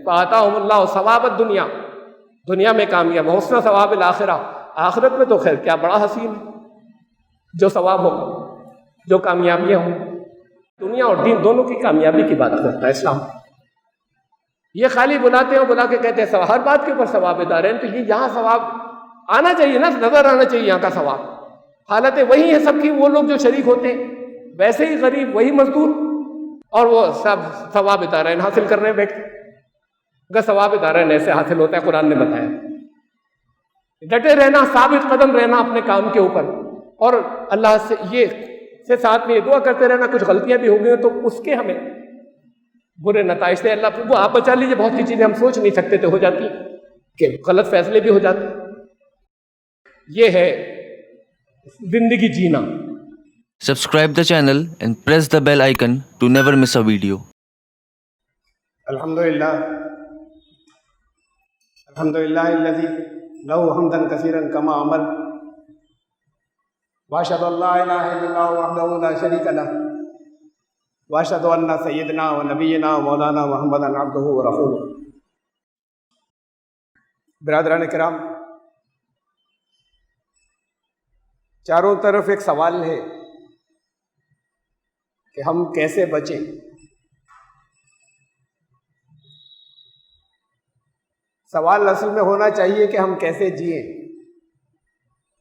فآتاہم اللہ ثواب الدنیا، دنیا میں کامیاب، حسن ثواب الآخرہ، آخرت میں تو خیر کیا بڑا حسین ہے جو ثواب ہو، جو کامیابیاں ہوں۔ دنیا اور دین دونوں کی کامیابی کی بات کرتا ہے اسلام۔ یہ خالی بلاتے ہیں اور بلا کے کہتے ہیں ہر بات کے اوپر ثواب دارین، تو یہ یہاں ثواب آنا چاہیے نا، نظر آنا چاہیے یہاں کا ثواب۔ حالتیں وہی ہیں سب کی، وہ لوگ جو شریک ہوتے ہیں ویسے ہی غریب وہی مزدور، اور وہ سب ثواب دارین حاصل کر رہے ہیں بیٹھ کے۔ اگر ثواب دارین ایسے حاصل ہوتا ہے، قرآن نے بتایا، ڈٹے رہنا، ثابت قدم رہنا اپنے کام کے اوپر، اور اللہ سے ساتھ میں یہ دعا کرتے رہنا کچھ غلطیاں بھی ہو گئی تو اس کے ہمیں برے نتائج سے اللہ وہ آپ بچا لیجیے۔ بہت سی چیزیں ہم سوچ نہیں سکتے تھے ہو جاتی کہ غلط فیصلے بھی ہو جاتے۔ یہ ہے زندگی جینا۔ Subscribe the channel and press the bell icon to never miss a video. الحمدللہ الذی لہ حمدا کثیرا کما عمل، واشهد ان لا الہ الا اللہ وحدہ لا شریک لہ، واشهد ان سیدنا و نبینا و مولانا محمدا عبدہ و رسولہ۔ برادران کرام، چاروں طرف ایک سوال ہے کہ ہم کیسے بچیں۔ سوال اصل میں ہونا چاہیے کہ ہم کیسے جئیں،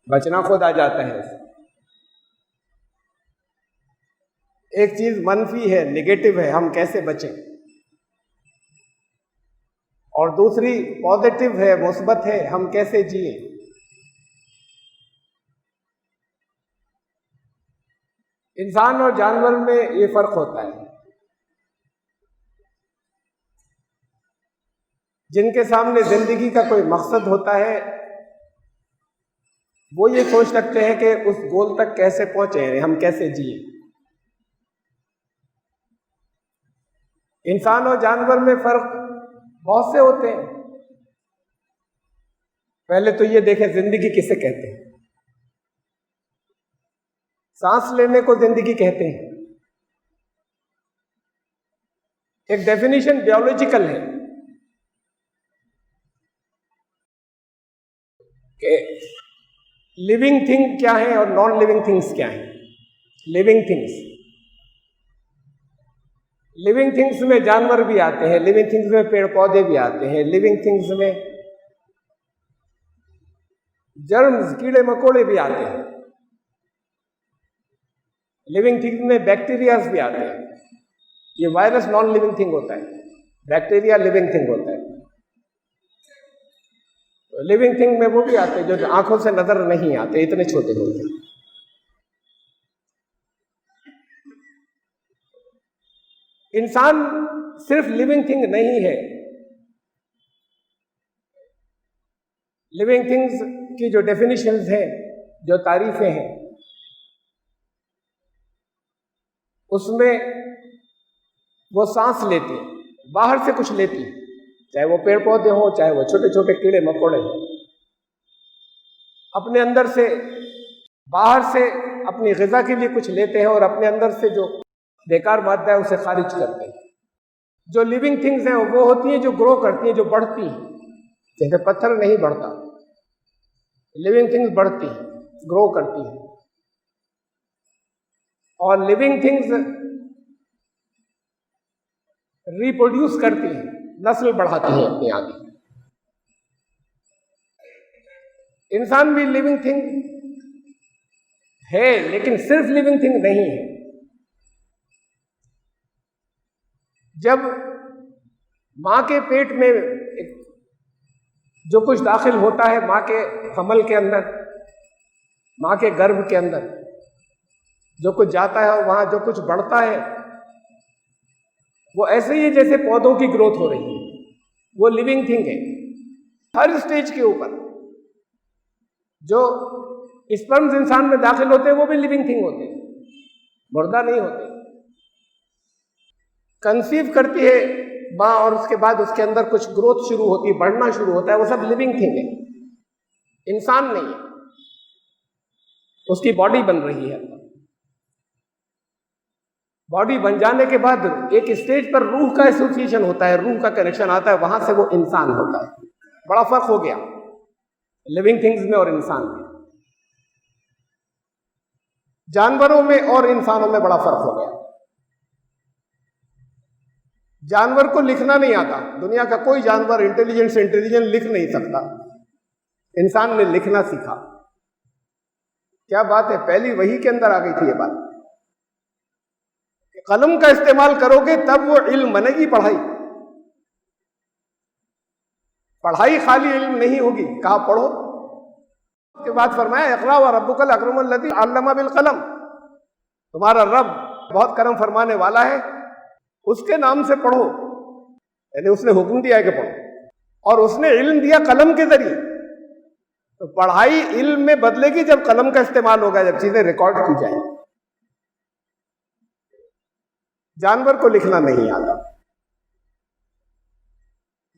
بچنا خود آ جاتا ہے۔ ایک چیز منفی ہے، نگیٹو ہے، ہم کیسے بچیں، اور دوسری پازیٹو ہے، مثبت ہے، ہم کیسے جئیں۔ انسان اور جانور میں یہ فرق ہوتا ہے۔ جن کے سامنے زندگی کا کوئی مقصد ہوتا ہے وہ یہ سوچ رکھتے ہیں کہ اس گول تک کیسے پہنچے، ہم کیسے جئیں۔ انسان اور جانور میں فرق بہت سے ہوتے ہیں۔ پہلے تو یہ دیکھیں زندگی کسے کہتے ہیں۔ سانس لینے کو زندگی کہتے ہیں۔ ایک ڈیفینیشن بیولوجیکل ہے کہ لیونگ تھنگ کیا ہے اور نان لیونگ تھنگس کیا ہیں۔ لیونگ تھنگس میں جانور بھی آتے ہیں، لیونگ تھنگس میں پیڑ پودے بھی آتے ہیں، لیونگ تھنگس میں جرمز کیڑے مکوڑے بھی آتے ہیں، لیونگ تھنگس میں بیکٹیریاز بھی آتے ہیں۔ یہ وائرس نان لیونگ تھنگ ہوتا ہے، بیکٹیریا لیونگ تھنگ ہوتا ہے۔ لیونگ تھنگ میں وہ بھی آتے ہیں جو آنکھوں سے نظر نہیں آتے، اتنے چھوٹے ہوتے ہیں۔ انسان صرف لیونگ تھنگ نہیں ہے۔ لیونگ تھنگز کی جو ڈیفینیشنز ہیں، جو تعریفیں ہیں، اس میں وہ سانس لیتی ہیں، باہر سے کچھ لیتی ہیں، چاہے وہ پیڑ پودے ہوں، چاہے وہ چھوٹے چھوٹے کیڑے مکوڑے ہوں۔ اپنے اندر سے باہر سے اپنی غذا کے لیے کچھ لیتے ہیں اور اپنے اندر سے جو بیکار مادہ ہے اسے خارج کرتے ہیں۔ جو لیونگ تھنگز ہیں وہ ہوتی ہیں جو گرو کرتی ہیں، جو بڑھتی ہیں۔ جیسے پتھر نہیں بڑھتا، لیونگ تھنگز بڑھتی ہیں، گرو کرتی ہیں، اور لیونگ تھنگز ریپروڈیوس کرتی ہیں، نسل بڑھاتی ہیں اپنے آگے۔ انسان بھی لیونگ تھنگ ہے، لیکن صرف لیونگ تھنگ نہیں ہے۔ جب ماں کے پیٹ میں جو کچھ داخل ہوتا ہے، ماں کے حمل کے اندر، ماں کے گربھ کے اندر جو کچھ جاتا ہے اور وہاں جو کچھ بڑھتا ہے، وہ ایسے ہی ہے جیسے پودوں کی گروتھ ہو رہی ہے۔ وہ لیونگ تھنگ ہے ہر اسٹیج کے اوپر۔ جو اسپرمز انسان میں داخل ہوتے ہیں وہ بھی لیونگ تھنگ ہوتے ہیں، مردہ نہیں ہوتے۔ کنسیو کرتی ہے ماں اور اس کے بعد اس کے اندر کچھ گروتھ شروع ہوتی ہے، بڑھنا شروع ہوتا ہے، وہ سب لیونگ تھنگ ہے، انسان نہیں ہے۔ اس کی باڈی بن رہی ہے۔ باڈی بن جانے کے بعد ایک اسٹیج پر روح کا ایسوسیشن ہوتا ہے، روح کا کنیکشن آتا ہے، وہاں سے وہ انسان ہوتا ہے۔ بڑا فرق ہو گیا لیونگ تھنگز میں اور انسان میں، جانوروں میں اور انسانوں میں بڑا فرق ہو گیا۔ جانور کو لکھنا نہیں آتا، دنیا کا کوئی جانور انٹیلیجنٹ سے انٹیلیجنٹ لکھ نہیں سکتا، انسان نے لکھنا سیکھا۔ کیا بات ہے، پہلی وحی کے اندر آ گئی تھی یہ بات، قلم کا استعمال کرو گے تب وہ علم بنے گی۔ پڑھائی خالی علم نہیں ہوگی، کہا پڑھو۔ اس کے بعد فرمایا اقرا وربک الاکرم الذی علم بالقلم، تمہارا رب بہت کرم فرمانے والا ہے، اس کے نام سے پڑھو، یعنی اس نے حکم دیا ہے کہ پڑھو، اور اس نے علم دیا قلم کے ذریعے۔ تو پڑھائی علم میں بدلے گی جب قلم کا استعمال ہوگا، جب چیزیں ریکارڈ کی جائیں۔ جانور کو لکھنا نہیں آتا،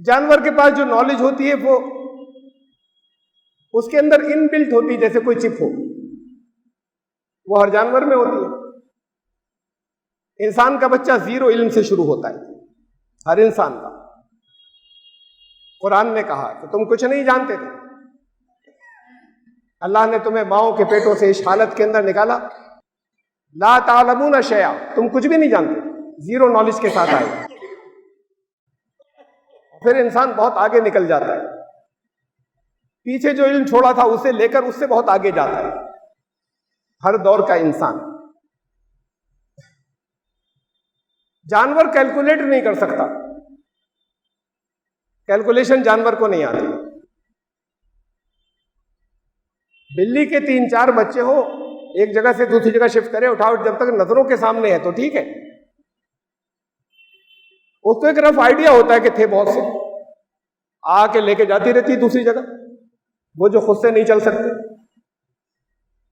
جانور کے پاس جو نالج ہوتی ہے وہ اس کے اندر ان بلٹ ہوتی ہے، جیسے کوئی چپ ہو، وہ ہر جانور میں ہوتی ہے۔ انسان کا بچہ زیرو علم سے شروع ہوتا ہے، ہر انسان کا۔ قرآن نے کہا کہ تم کچھ نہیں جانتے تھے، اللہ نے تمہیں ماؤں کے پیٹوں سے اس حالت کے اندر نکالا، لا تعلمون شیئا، تم کچھ بھی نہیں جانتے، زیرو نالج کے ساتھ آئے۔ پھر انسان بہت آگے نکل جاتا ہے، پیچھے جو علم چھوڑا تھا اسے لے کر اس سے بہت آگے جاتا ہے، ہر دور کا انسان۔ جانور کیلکولیٹ نہیں کر سکتا، کیلکولیشن جانور کو نہیں آتی۔ بلی کے 3-4 بچے ہو، ایک جگہ سے دوسری جگہ شفٹ کرے، اٹھاؤ، جب تک نظروں کے سامنے ہے تو ٹھیک ہے، اس کو ایک رف آئیڈیا ہوتا ہے کہ تھے بہت سے، آ کے لے کے جاتی رہتی ہے دوسری جگہ، وہ جو خود سے نہیں چل سکتے،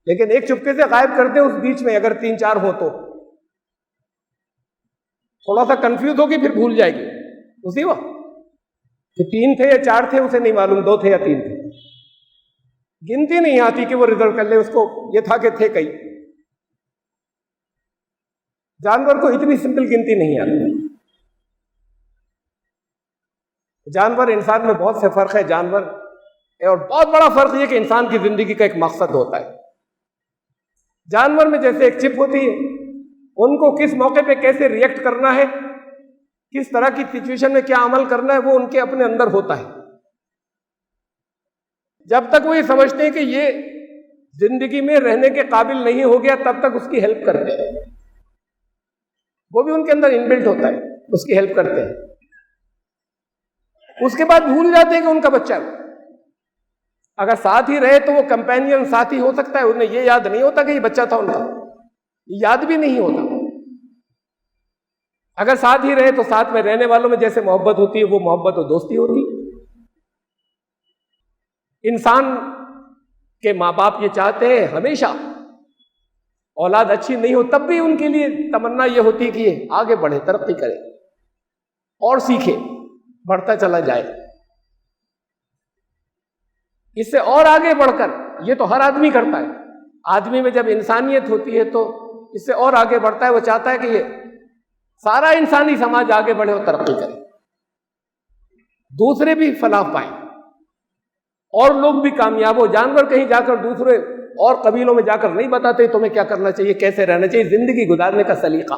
لیکن ایک چپکے سے غائب کر دیں اس بیچ میں، اگر 3-4 ہو تو تھوڑا سا کنفیوز ہوگی، پھر بھول جائے گی اسی وقت کہ 3 تھے یا 4 تھے، اسے نہیں معلوم 2 تھے یا 3 تھے، گنتی نہیں آتی کہ وہ ریزرو کر لے، اس کو یہ تھا کہ تھے کئی۔ جانور کو اتنی سمپل گنتی نہیں آتی۔ جانور انسان میں بہت سے فرق ہے، جانور اور بہت بڑا فرق یہ کہ انسان کی زندگی کا ایک مقصد ہوتا ہے۔ جانور میں جیسے ایک چپ ہوتی ہے، ان کو کس موقع پہ کیسے ریئیکٹ کرنا ہے، کس طرح کی سچویشن میں کیا عمل کرنا ہے، وہ ان کے اپنے اندر ہوتا ہے۔ جب تک وہ یہ سمجھتے ہیں کہ یہ زندگی میں رہنے کے قابل نہیں ہو گیا، تب تک اس کی ہیلپ کرتے ہیں، وہ بھی ان کے اندر انبلٹ ہوتا ہے، اس کی ہیلپ کرتے ہیں۔ اس کے بعد بھول جاتے ہیں کہ ان کا بچہ ہے، اگر ساتھ ہی رہے تو وہ کمپینین ساتھی ہو سکتا ہے، انہیں یہ یاد نہیں ہوتا کہ یہ بچہ تھا ان کا، یہ یاد بھی نہیں ہوتا۔ اگر ساتھ ہی رہے تو ساتھ میں رہنے والوں میں جیسے محبت ہوتی ہے، وہ محبت اور دوستی ہوتی ہے۔ انسان کے ماں باپ یہ چاہتے ہیں ہمیشہ اولاد اچھی نہیں ہو، تب بھی ان کے لیے تمنا یہ ہوتی ہے کہ یہ آگے بڑھے، ترقی کرے اور سیکھے، بڑھتا چلا جائے، اس سے اور آگے بڑھ کر، یہ تو ہر آدمی کرتا ہے، آدمی میں جب انسانیت ہوتی ہے تو اس سے اور آگے بڑھتا ہے، وہ چاہتا ہے کہ یہ سارا انسانی سماج آگے بڑھے اور ترقی کرے، دوسرے بھی فلاح پائیں اور لوگ بھی کامیاب ہو۔ جانور کہیں جا کر دوسرے اور قبیلوں میں جا کر نہیں بتاتے تمہیں کیا کرنا چاہیے، کیسے رہنا چاہیے، زندگی گزارنے کا سلیقہ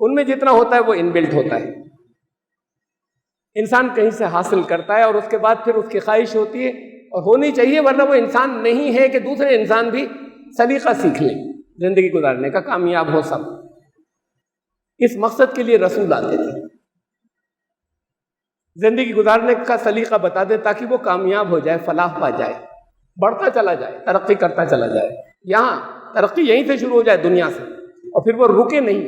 ان میں جتنا ہوتا ہے وہ انبلٹ ہوتا ہے، انسان کہیں سے حاصل کرتا ہے، اور اس کے بعد پھر اس کی خواہش ہوتی ہے اور ہونی چاہیے، ورنہ وہ انسان نہیں ہے کہ دوسرے انسان بھی سلیقہ سیکھ لیں زندگی گزارنے کا، کامیاب ہو سب۔ اس مقصد کے لیے رسول آتے تھے، زندگی گزارنے کا سلیقہ بتا دیں تاکہ وہ کامیاب ہو جائے، فلاح پا جائے، بڑھتا چلا جائے، ترقی کرتا چلا جائے۔ یہاں ترقی یہیں سے شروع ہو جائے، دنیا سے، اور پھر وہ رکے نہیں،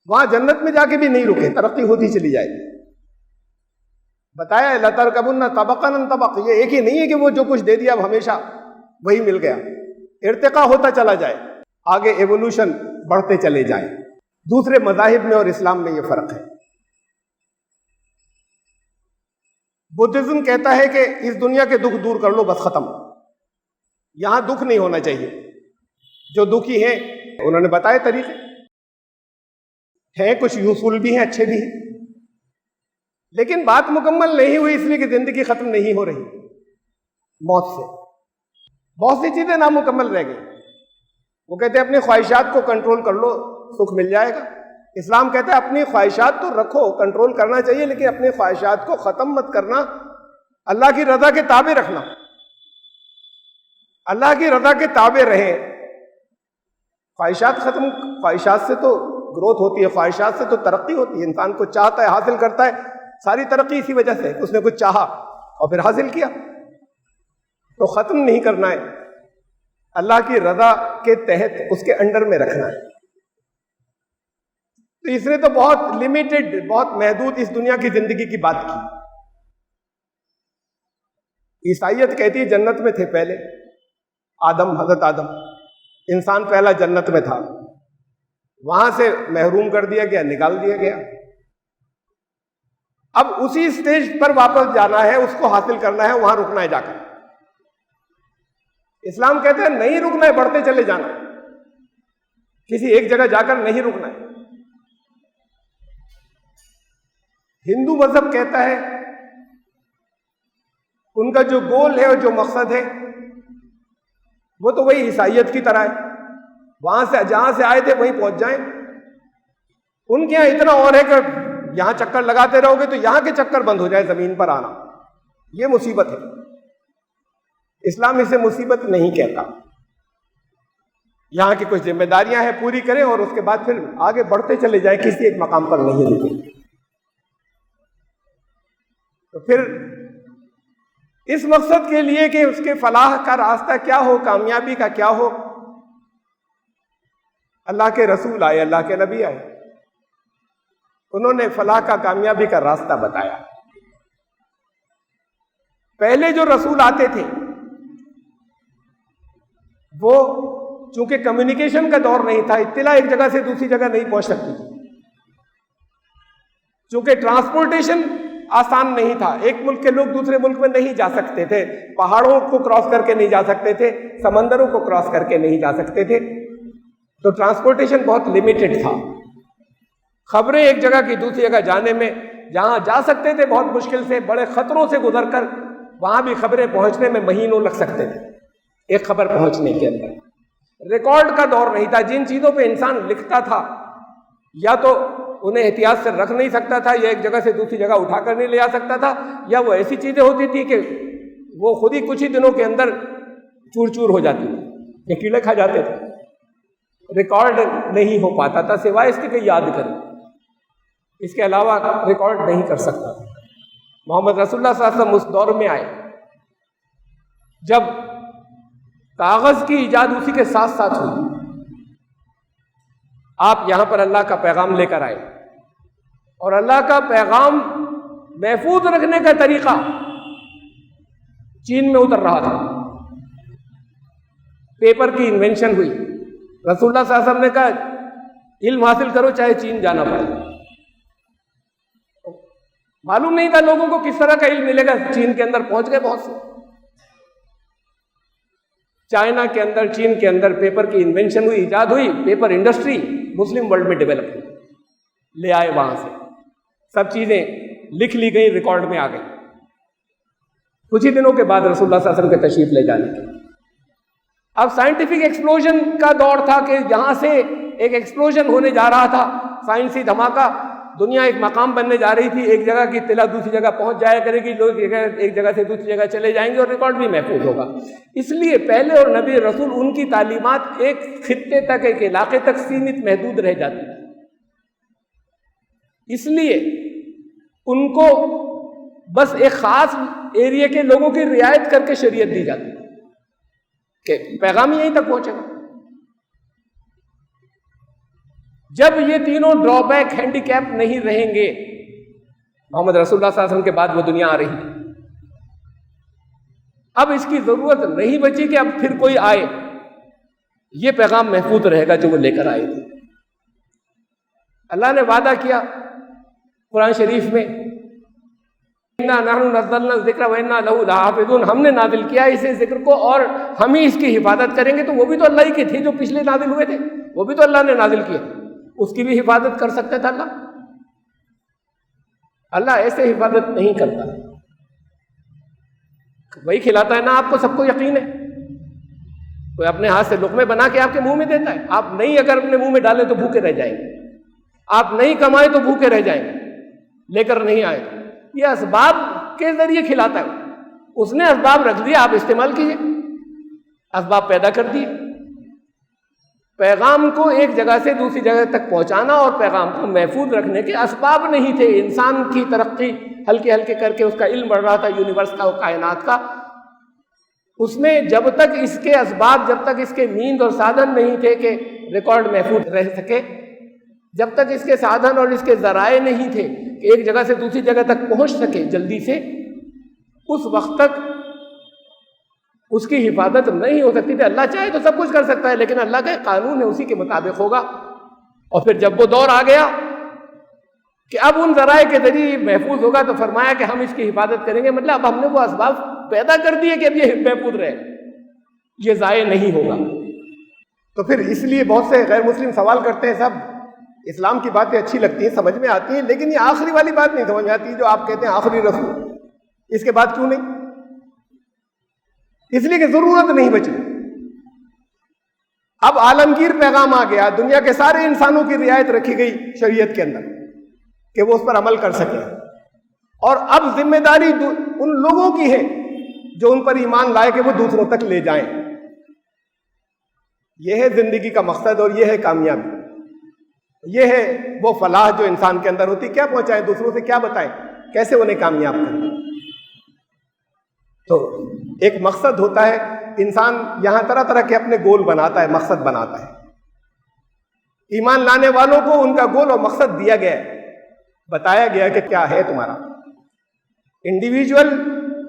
وہاں جنت میں جا کے بھی نہیں رکے، ترقی ہوتی چلی جائے گی۔ بتایا ہے لَتَرْكَبُنَّ طَبَقًا عَن طَبَقٍ، یہ ایک ہی نہیں ہے کہ وہ جو کچھ دے دیا اب ہمیشہ وہی مل گیا، ارتقاء ہوتا چلا جائے، آگے ایوولوشن بڑھتے چلے جائیں۔ دوسرے مذاہب میں اور اسلام میں یہ فرق ہے۔ بدھزم کہتا ہے کہ اس دنیا کے دکھ دور کر لو، بس ختم، یہاں دکھ نہیں ہونا چاہیے، جو دکھی ہیں انہوں نے بتائے طریقے ہیں، کچھ یوزفل بھی ہیں، اچھے بھی ہیں، لیکن بات مکمل نہیں ہوئی، اس لیے کہ زندگی ختم نہیں ہو رہی موت سے، بہت سی چیزیں نامکمل رہ گئی۔ وہ کہتے ہیں اپنی خواہشات کو کنٹرول کر لو، سکھ مل جائے گا۔ اسلام کہتا ہے اپنی خواہشات تو رکھو، کنٹرول کرنا چاہیے، لیکن اپنی خواہشات کو ختم مت کرنا، اللہ کی رضا کے تابع رکھنا، اللہ کی رضا کے تابع رہیں۔ خواہشات سے تو گروتھ ہوتی ہے، خواہشات سے تو ترقی ہوتی ہے، انسان کو چاہتا ہے، حاصل کرتا ہے، ساری ترقی اسی وجہ سے، اس نے کچھ چاہا اور پھر حاصل کیا، تو ختم نہیں کرنا ہے، اللہ کی رضا کے تحت اس کے انڈر میں رکھنا ہے۔ تو اس نے تو بہت لمیٹڈ، بہت محدود اس دنیا کی زندگی کی بات کی۔ عیسائیت کہتی ہے جنت میں تھے پہلے، حضرت آدم، انسان پہلا جنت میں تھا، وہاں سے محروم کر دیا گیا، نکال دیا گیا، اب اسی سٹیج پر واپس جانا ہے، اس کو حاصل کرنا ہے، وہاں رکنا ہے جا کر۔ اسلام کہتے ہیں نہیں رکنا ہے، بڑھتے چلے جانا ہے، کسی ایک جگہ جا کر نہیں رکنا ہے۔ ہندو مذہب کہتا ہے ان کا جو گول ہے اور جو مقصد ہے وہ تو وہی عیسائیت کی طرح ہے، وہاں سے جہاں سے آئے تھے وہیں پہنچ جائیں۔ ان کے یہاں اتنا اور ہے کہ یہاں چکر لگاتے رہو گے تو یہاں کے چکر بند ہو جائے زمین پر آنا، یہ مصیبت ہے۔ اسلام اسے مصیبت نہیں کہتا، یہاں کی کچھ ذمہ داریاں ہیں پوری کریں اور اس کے بعد پھر آگے بڑھتے چلے جائیں، کسی ایک مقام پر نہیں رکیں۔ تو پھر اس مقصد کے لیے کہ اس کے فلاح کا راستہ کیا ہو، کامیابی کا کیا ہو، اللہ کے رسول آئے، اللہ کے نبی آئے، انہوں نے فلاح کا، کامیابی کا راستہ بتایا۔ پہلے جو رسول آتے تھے وہ چونکہ کمیونیکیشن کا دور نہیں تھا، اطلاع ایک جگہ سے دوسری جگہ نہیں پہنچ سکتی تھی، چونکہ ٹرانسپورٹیشن آسان نہیں تھا، ایک ملک کے لوگ دوسرے ملک میں نہیں جا سکتے تھے، پہاڑوں کو کراس کر کے نہیں جا سکتے تھے، سمندروں کو کراس کر کے نہیں جا سکتے تھے، تو ٹرانسپورٹیشن بہت لمیٹڈ تھا۔ خبریں ایک جگہ کی دوسری جگہ جانے میں، جہاں جا سکتے تھے بہت مشکل سے، بڑے خطروں سے گزر کر، وہاں بھی خبریں پہنچنے میں مہینوں لگ سکتے تھے ایک خبر پہنچنے کے اندر۔ ریکارڈ کا دور نہیں تھا، جن چیزوں پہ انسان لکھتا تھا یا تو انہیں احتیاط سے رکھ نہیں سکتا تھا، یا ایک جگہ سے دوسری جگہ اٹھا کر نہیں لے آ سکتا تھا، یا وہ ایسی چیزیں ہوتی تھی کہ وہ خود ہی کچھ ہی دنوں کے اندر چور چور ہو جاتی تھی یا کیڑے کھا جاتے تھے، ریکارڈ نہیں ہو پاتا تھا سوائے اس کے کہ یاد کریں، اس کے علاوہ ریکارڈ نہیں کر سکتا تھا۔ محمد رسول اللہ صلی اللہ علیہ وسلم اس دور میں آئے جب کاغذ کی ایجاد اسی کے ساتھ ساتھ ہوئی، آپ یہاں پر اللہ کا پیغام لے کر آئے، اور اللہ کا پیغام محفوظ رکھنے کا طریقہ چین میں اتر رہا تھا، پیپر کی انوینشن ہوئی، رسول اللہ صلی اللہ علیہ وسلم نے کہا علم حاصل کرو چاہے چین جانا پڑے۔ معلوم نہیں تھا لوگوں کو کس طرح کا علم ملے گا، چین کے اندر پہنچ گئے بہت سے، چائنا کے اندر، چین کے اندر پیپر کی انوینشن ہوئی، ایجاد ہوئی، پیپر انڈسٹری مسلم ورلڈ میں ڈیولپ ہوئی، لے آئے وہاں سے، سب چیزیں لکھ لی گئی، ریکارڈ میں آ گئی۔ کچھ ہی دنوں کے بعد رسول اللہ صلی اللہ علیہ وسلم کے تشریف لے جانے کے اب سائنٹیفک ایکسپلوژن کا دور تھا کہ یہاں سے ایک ایکسپلوژن ہونے جا رہا تھا، سائنسی دھماکہ، دنیا ایک مقام بننے جا رہی تھی، ایک جگہ کی اطلاع دوسری جگہ پہنچ جایا کرے گی، لوگ ایک جگہ سے دوسری جگہ چلے جائیں گے اور ریکارڈ بھی محفوظ ہوگا۔ اس لیے پہلے اور نبی رسول ان کی تعلیمات ایک خطے تک، ایک علاقے تک سیمت محدود رہ جاتی تھی، اس لیے ان کو بس ایک خاص ایریا کے لوگوں کی رعایت کر کے شریعت دی جاتی کہ پیغام یہیں تک پہنچے گا۔ جب یہ تینوں ڈرا بیک، ہینڈی کیپ نہیں رہیں گے، محمد رسول اللہ صلی اللہ علیہ وسلم کے بعد وہ دنیا آ رہی ہے، اب اس کی ضرورت نہیں بچی کہ اب پھر کوئی آئے، یہ پیغام محفوظ رہے گا جو وہ لے کر آئے تھے۔ اللہ نے وعدہ کیا قرآن شریف میں اِنَّا نَحْنُ نَزَّلْنَا الذِّكْرَ وَإِنَّا لَهُ لَحَافِظُونَ، ہم نے نازل کیا اسے ذکر کو اور ہم ہی اس کی حفاظت کریں گے. تو وہ بھی تو اللہ ہی کے تھے جو پچھلے نازل ہوئے تھے، وہ بھی تو اللہ نے نازل کیے، اس کی بھی حفاظت کر سکتا تھا اللہ. اللہ ایسے حفاظت نہیں کرتا. وہی کھلاتا ہے نا آپ کو، سب کو یقین ہے. کوئی اپنے ہاتھ سے لقمے بنا کے آپ کے منہ میں دیتا ہے؟ آپ نہیں اگر اپنے منہ میں ڈالیں تو بھوکے رہ جائیں گے، آپ نہیں کمائے تو بھوکے رہ جائیں گے، لے کر نہیں آئے. یہ اسباب کے ذریعے کھلاتا ہے. اس نے اسباب رکھ دیا، آپ استعمال کیجئے. اسباب پیدا کر دیے. پیغام کو ایک جگہ سے دوسری جگہ تک پہنچانا اور پیغام کو محفوظ رکھنے کے اسباب نہیں تھے. انسان کی ترقی ہلکے ہلکے کر کے اس کا علم بڑھ رہا تھا، یونیورس کا اور کائنات کا. اس میں جب تک اس کے اسباب، جب تک اس کے مینز اور سادھن نہیں تھے کہ ریکارڈ محفوظ رہ سکے، جب تک اس کے سادھن اور اس کے ذرائع نہیں تھے کہ ایک جگہ سے دوسری جگہ تک پہنچ سکے جلدی سے، اس وقت تک اس کی حفاظت نہیں ہو سکتی تھی. اللہ چاہے تو سب کچھ کر سکتا ہے، لیکن اللہ کا قانون ہے، اسی کے مطابق ہوگا. اور پھر جب وہ دور آ گیا کہ اب ان ذرائع کے ذریعے محفوظ ہوگا تو فرمایا کہ ہم اس کی حفاظت کریں گے. مطلب اب ہم نے وہ اسباب پیدا کر دیے کہ اب یہ محفوظ رہے، یہ ضائع نہیں ہوگا. تو پھر اس لیے بہت سے غیر مسلم سوال کرتے ہیں، صاحب اسلام کی باتیں اچھی لگتی ہیں، سمجھ میں آتی ہیں، لیکن یہ آخری والی بات نہیں سمجھ میں آتی جو آپ کہتے ہیں آخری رسول، اس کے بعد کیوں نہیں؟ اس لیے کہ ضرورت نہیں بچی. اب عالمگیر پیغام آ گیا، دنیا کے سارے انسانوں کی رعایت رکھی گئی شریعت کے اندر کہ وہ اس پر عمل کر سکیں. اور اب ذمہ داری ان لوگوں کی ہے جو ان پر ایمان لائے کہ وہ دوسروں تک لے جائیں. یہ ہے زندگی کا مقصد اور یہ ہے کامیابی. یہ ہے وہ فلاح جو انسان کے اندر ہوتی. کیا پہنچائیں دوسروں سے، کیا بتائیں، کیسے انہیں کامیاب کریں. تو ایک مقصد ہوتا ہے. انسان یہاں طرح طرح کے اپنے گول بناتا ہے، مقصد بناتا ہے. ایمان لانے والوں کو ان کا گول اور مقصد دیا گیا ہے، بتایا گیا کہ کیا ہے تمہارا. انڈیویجول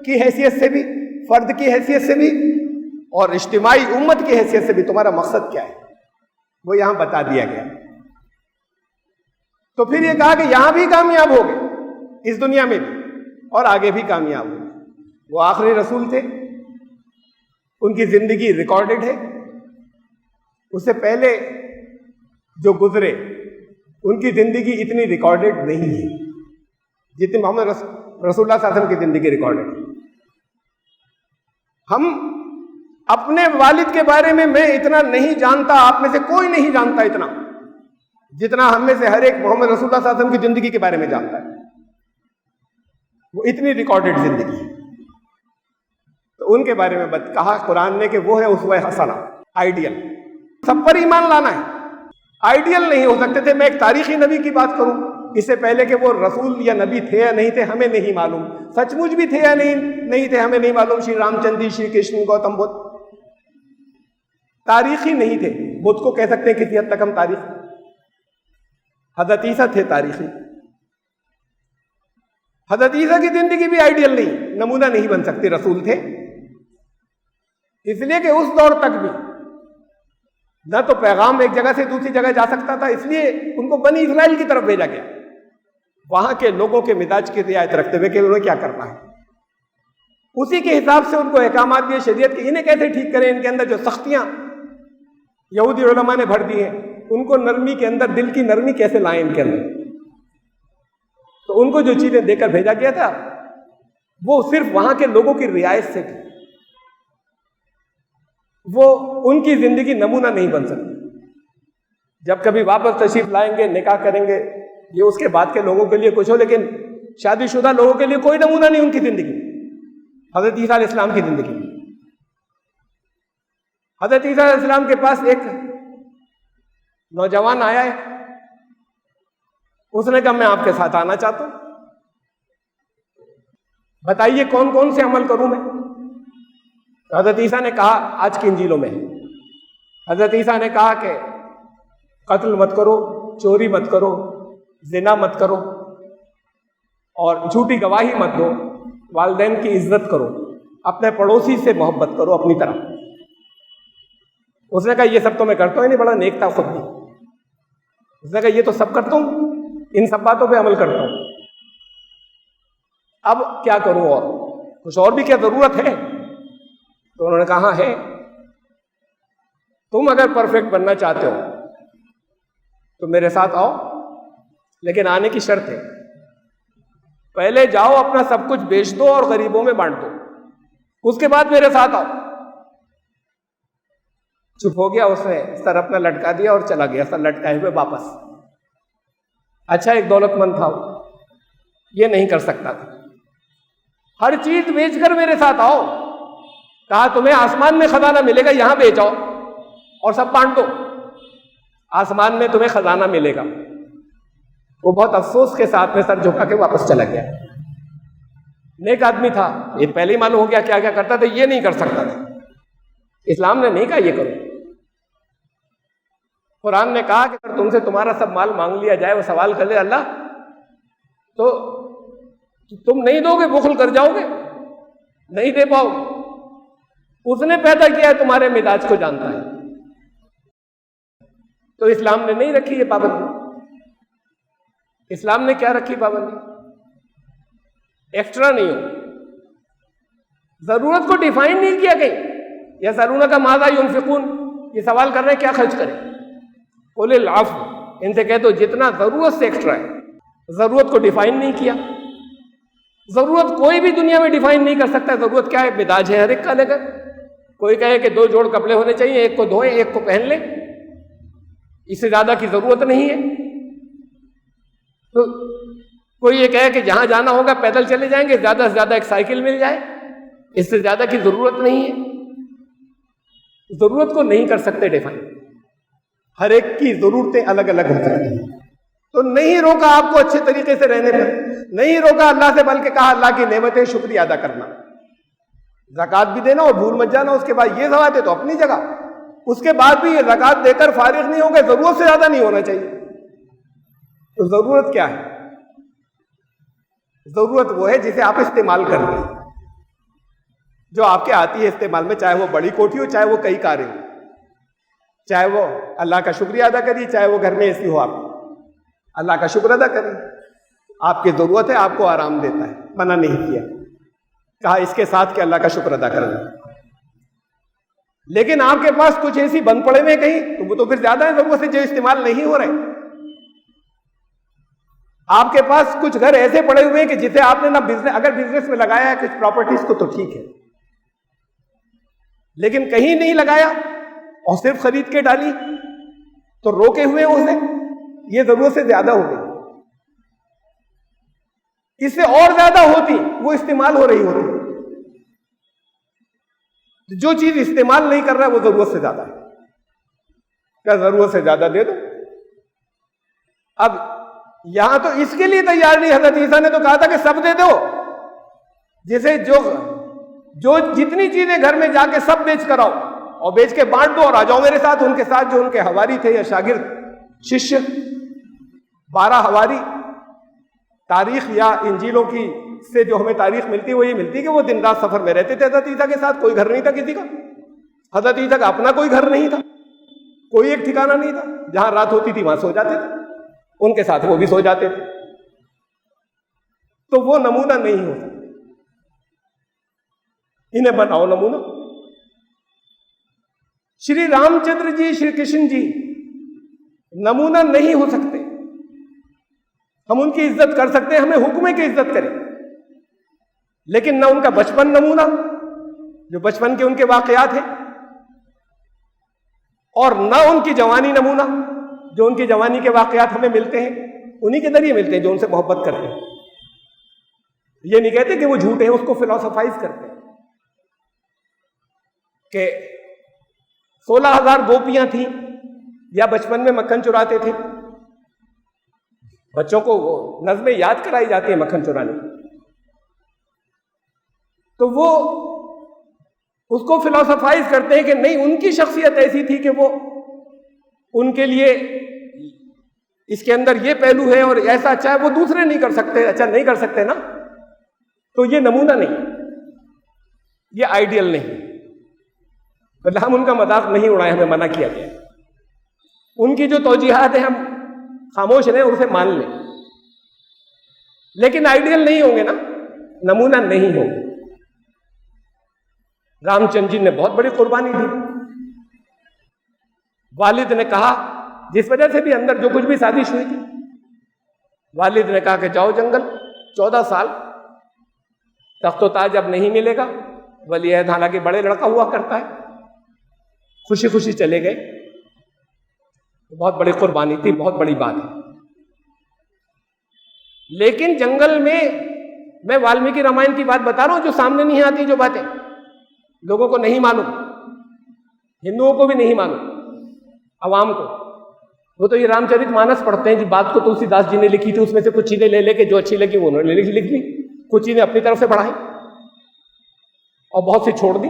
کی حیثیت سے بھی، فرد کی حیثیت سے بھی، اور اجتماعی امت کی حیثیت سے بھی تمہارا مقصد کیا ہے، وہ یہاں بتا دیا گیا. تو پھر یہ کہا کہ یہاں بھی کامیاب ہو گئے، اس دنیا میں بھی، اور آگے بھی کامیاب ہو گئے. وہ آخری رسول تھے، ان کی زندگی ریکارڈڈ ہے. اس سے پہلے جو گزرے ان کی زندگی اتنی ریکارڈڈ نہیں ہے جتنی محمد رسول اللہ صلی اللہ علیہ وسلم کی زندگی ریکارڈڈ ہے. ہم اپنے والد کے بارے میں اتنا نہیں جانتا، آپ میں سے کوئی نہیں جانتا اتنا جتنا ہم میں سے ہر ایک محمد رسول اللہ صلی اللہ علیہ وسلم کی زندگی کے بارے میں جانتا ہے. وہ اتنی ریکارڈڈ زندگی ہے. تو ان کے بارے میں کہا قرآن نے کہ وہ ہے اسوہ حسنہ، آئیڈیل. سب پر ایمان لانا ہے، آئیڈیل نہیں ہو سکتے تھے. میں ایک تاریخی نبی کی بات کروں، اس سے پہلے کہ وہ رسول یا نبی تھے یا نہیں تھے ہمیں نہیں معلوم، سچ مچ بھی تھے یا نہیں تھے ہمیں نہیں معلوم. شری رام چندر جی، شری کرشن، گوتم بدھ تاریخی نہیں تھے. بدھ کو کہہ سکتے ہیں کسی حد تک ہم تاریخ. حضرت عیسیٰ تھے تاریخی. حضرت عیسیٰ کی زندگی بھی آئیڈیل نہیں، نمونہ نہیں بن سکتے، رسول تھے. اس لیے کہ اس دور تک بھی نہ تو پیغام ایک جگہ سے دوسری جگہ جا سکتا تھا، اس لیے ان کو بنی اسرائیل کی طرف بھیجا گیا، وہاں کے لوگوں کے مزاج کی رعایت رکھتے ہوئے کہ انہیں کیا کرنا ہے. اسی کے حساب سے ان کو احکامات دیے شریعت کے، انہیں کیسے ٹھیک کریں. ان کے اندر جو سختیاں یہودی علماء نے بھر دی ہیں، ان کو نرمی کے اندر، دل کی نرمی کیسے لائیں ان کے اندر. تو ان کو جو چیزیں دے کر بھیجا گیا تھا وہ صرف وہاں کے لوگوں کی رعایت سے تھی. وہ ان کی زندگی نمونہ نہیں بن سکتی. جب کبھی واپس تشریف لائیں گے، نکاح کریں گے، یہ اس کے بعد کے لوگوں کے لیے کچھ ہو، لیکن شادی شدہ لوگوں کے لیے کوئی نمونہ نہیں ان کی زندگی. حضرت عیسیٰ علیہ السلام کی زندگی، حضرت عیسیٰ علیہ السلام کے پاس ایک نوجوان آیا ہے، اس نے کہا میں آپ کے ساتھ آنا چاہتا ہوں، بتائیے کون کون سے عمل کروں میں. حضرت عیسیٰ نے کہا آج کی انجیلوں میں ہے. حضرت عیسیٰ نے کہا کہ قتل مت کرو، چوری مت کرو، زنا مت کرو، اور جھوٹی گواہی مت دو، والدین کی عزت کرو، اپنے پڑوسی سے محبت کرو اپنی طرح. اس نے کہا یہ سب تو میں کرتا ہوں، نہیں بڑا نیک تھا خود بھی. اس نے کہا یہ تو سب کرتا ہوں، ان سب باتوں پہ عمل کرتا ہوں. اب کیا کروں اور کچھ اور بھی کیا ضرورت ہے؟ تو انہوں نے کہا ہے، تم اگر پرفیکٹ بننا چاہتے ہو تو میرے ساتھ آؤ، لیکن آنے کی شرط ہے پہلے جاؤ اپنا سب کچھ بیچ دو اور غریبوں میں بانٹ دو، اس کے بعد میرے ساتھ آؤ۔ چپ ہو گیا، اس نے سر اپنا لٹکا دیا اور چلا گیا، سر لٹکائے ہوئے واپس۔ اچھا ایک دولت مند تھا، یہ نہیں کر سکتا تھا، ہر چیز بیچ کر میرے ساتھ آؤ، کہا تمہیں آسمان میں خزانہ ملے گا، یہاں بیچ آؤ اور سب بانٹ دو، آسمان میں تمہیں خزانہ ملے گا۔ وہ بہت افسوس کے ساتھ میں سر جھکا کے واپس چلا گیا۔ نیک آدمی تھا، یہ پہلے ہی معلوم ہو گیا کیا کیا کرتا تھا، یہ نہیں کر سکتا تھا۔ اسلام نے نہیں کہا یہ کرو، قرآن نے کہا کہ اگر تم سے تمہارا سب مال مانگ لیا جائے، وہ سوال کر لے اللہ تو تم نہیں دو گے، بخل کر جاؤ گے، نہیں دے پاؤ گے۔ اس نے پیدا کیا ہے، تمہارے مزاج کو جانتا ہے۔ تو اسلام نے نہیں رکھی یہ پابندی۔ اسلام نے کیا رکھی پابندی؟ ایکسٹرا نہیں ہو، ضرورت کو ڈیفائن نہیں کیا گئی۔ یسألونک ماذا ينفقون، یہ سوال کر رہے ہیں کیا خرچ کریں، قل العفو، ان سے کہہ دو جتنا ضرورت سے ایکسٹرا ہے۔ ضرورت کو ڈیفائن نہیں کیا۔ ضرورت کوئی بھی دنیا میں ڈیفائن نہیں کر سکتا۔ ضرورت کیا ہے؟ مزاج ہے ہر ایک کا الگ۔ کوئی کہے کہ 2 جوڑ کپڑے ہونے چاہیے، ایک کو دھوئیں ایک کو پہن لیں، اس سے زیادہ کی ضرورت نہیں ہے۔ تو کوئی یہ کہے کہ جہاں جانا ہوگا پیدل چلے جائیں گے، زیادہ سے زیادہ ایک سائیکل مل جائے، اس سے زیادہ کی ضرورت نہیں ہے۔ ضرورت کو نہیں کر سکتے ڈیفائن، ہر ایک کی ضرورتیں الگ الگ ہو سکتی ہیں۔ تو نہیں روکا آپ کو اچھے طریقے سے رہنے پر، نہیں روکا اللہ سے، بلکہ کہا اللہ کی نعمتیں شکریہ ادا کرنا، زکوٰۃ بھی دینا اور بھول مت جانا۔ اس کے بعد یہ ثواب ہے تو اپنی جگہ، اس کے بعد بھی یہ زکوٰۃ دے کر فارغ نہیں ہوں گے، ضرورت سے زیادہ نہیں ہونا چاہیے۔ تو ضرورت کیا ہے؟ ضرورت وہ ہے جسے آپ استعمال کر لیں، جو آپ کے آتی ہے استعمال میں، چاہے وہ بڑی کوٹھی ہو، چاہے وہ کئی کاریں ہو، چاہے وہ اللہ کا شکریہ ادا کریے، چاہے وہ گھر میں اے سی ہو، آپ اللہ کا شکر ادا کریں۔ آپ کی ضرورت ہے، آپ کو آرام دیتا ہے، منع نہیں کیا، کہا اس کے ساتھ کہ اللہ کا شکر ادا کرنا۔ لیکن آپ کے پاس کچھ ایسی بند پڑے ہوئے کہیں، تو وہ تو پھر زیادہ ہے ضرورت سے، جو استعمال نہیں ہو رہے۔ آپ کے پاس کچھ گھر ایسے پڑے ہوئے ہیں کہ جسے آپ نے نہ بزنس، اگر بزنس میں لگایا ہے کچھ پراپرٹیز کو تو ٹھیک ہے، لیکن کہیں نہیں لگایا اور صرف خرید کے ڈالی تو روکے ہوئے اسے، یہ ضرورت سے زیادہ ہو گئی، اس سے اور زیادہ ہوتی وہ استعمال ہو رہی ہوتی۔ جو چیز استعمال نہیں کر رہا ہے وہ ضرورت سے زیادہ ہے، کیا ضرورت سے زیادہ دے دو۔ اب یہاں تو اس کے لیے تیار نہیں، حضرت عیسیٰ نے تو کہا تھا کہ سب دے دو، جسے جو جتنی چیزیں گھر میں جا کے سب بیچ کر آؤ اور بیچ کے بانٹ دو اور آ جاؤ میرے ساتھ۔ ان کے ساتھ جو ان کے حواری تھے یا شاگرد، ششیہ، 12 حواری، تاریخ یا انجیلوں کی سے جو ہمیں تاریخ ملتی ہے وہ یہ ملتی ہے کہ وہ دن رات سفر میں رہتے تھے حضرت عیسیٰ کے ساتھ، کوئی گھر نہیں تھا کسی کا، حضرت عیسیٰ کا اپنا کوئی گھر نہیں تھا، کوئی ایک ٹھکانہ نہیں تھا، جہاں رات ہوتی تھی وہاں سو جاتے تھے، ان کے ساتھ وہ بھی سو جاتے تھے۔ تو وہ نمونہ نہیں ہو سکتا، انہیں بناؤ نمونہ۔ شری رام چندر جی، شری کرشن جی نمونہ نہیں ہو سکتے۔ ہم ان کی عزت کر سکتے ہیں، ہمیں حکم ہے کہ عزت کریں، لیکن نہ ان کا بچپن نمونہ، جو بچپن کے ان کے واقعات ہیں، اور نہ ان کی جوانی نمونہ، جو ان کی جوانی کے واقعات ہمیں ملتے ہیں، انہی کے ذریعے ملتے ہیں جو ان سے محبت کرتے ہیں۔ یہ نہیں کہتے کہ وہ جھوٹے ہیں، اس کو فلاسفائز کرتے ہیں کہ 16,000 گوپیاں تھیں، یا بچپن میں مکھن چراتے تھے۔ بچوں کو وہ نظمیں یاد کرائی جاتی ہیں مکھن چرانے، تو وہ اس کو فلاسفائز کرتے ہیں کہ نہیں، ان کی شخصیت ایسی تھی کہ وہ ان کے لیے اس کے اندر یہ پہلو ہے اور ایسا اچھا ہے، وہ دوسرے نہیں کر سکتے، اچھا نہیں کر سکتے نا، تو یہ نمونہ نہیں، یہ آئیڈیل نہیں۔ مطلب ہم ان کا مذاق نہیں اڑائے، ہمیں منع کیا گیا۔ ان کی جو توجیحات ہیں ہم خاموش رہیں، اسے مان لیں، لیکن آئیڈیل نہیں ہوں گے نا۔ نمونہ نہیں ہو. رام چندر جی نے بہت بڑی قربانی دی. والد نے کہا، جس وجہ سے بھی اندر جو کچھ بھی سازش ہوئی تھی، والد نے کہا کہ جاؤ جنگل 14 سال، تخت و تاج اب نہیں ملے گا. ولی عہد حالانکہ بڑے لڑکا ہوا کرتا ہے، خوشی خوشی چلے گئے. بہت بڑی قربانی تھی، بہت بڑی بات ہے. لیکن جنگل میں والمیکی رامائن کی بات بتا رہا ہوں جو سامنے نہیں آتی، جو باتیں لوگوں کو نہیں معلوم، ہندوؤں کو بھی نہیں معلوم، عوام کو. وہ تو یہ رام چرت مانس پڑھتے ہیں کہ بات کو تلسی داس جی نے لکھی تھی، اس میں سے کچھ چیزیں لے کے جو اچھی لگی وہ انہوں نے لکھ لی، کچھ چیزیں اپنی طرف سے بڑھائیں اور بہت سی چھوڑ دی.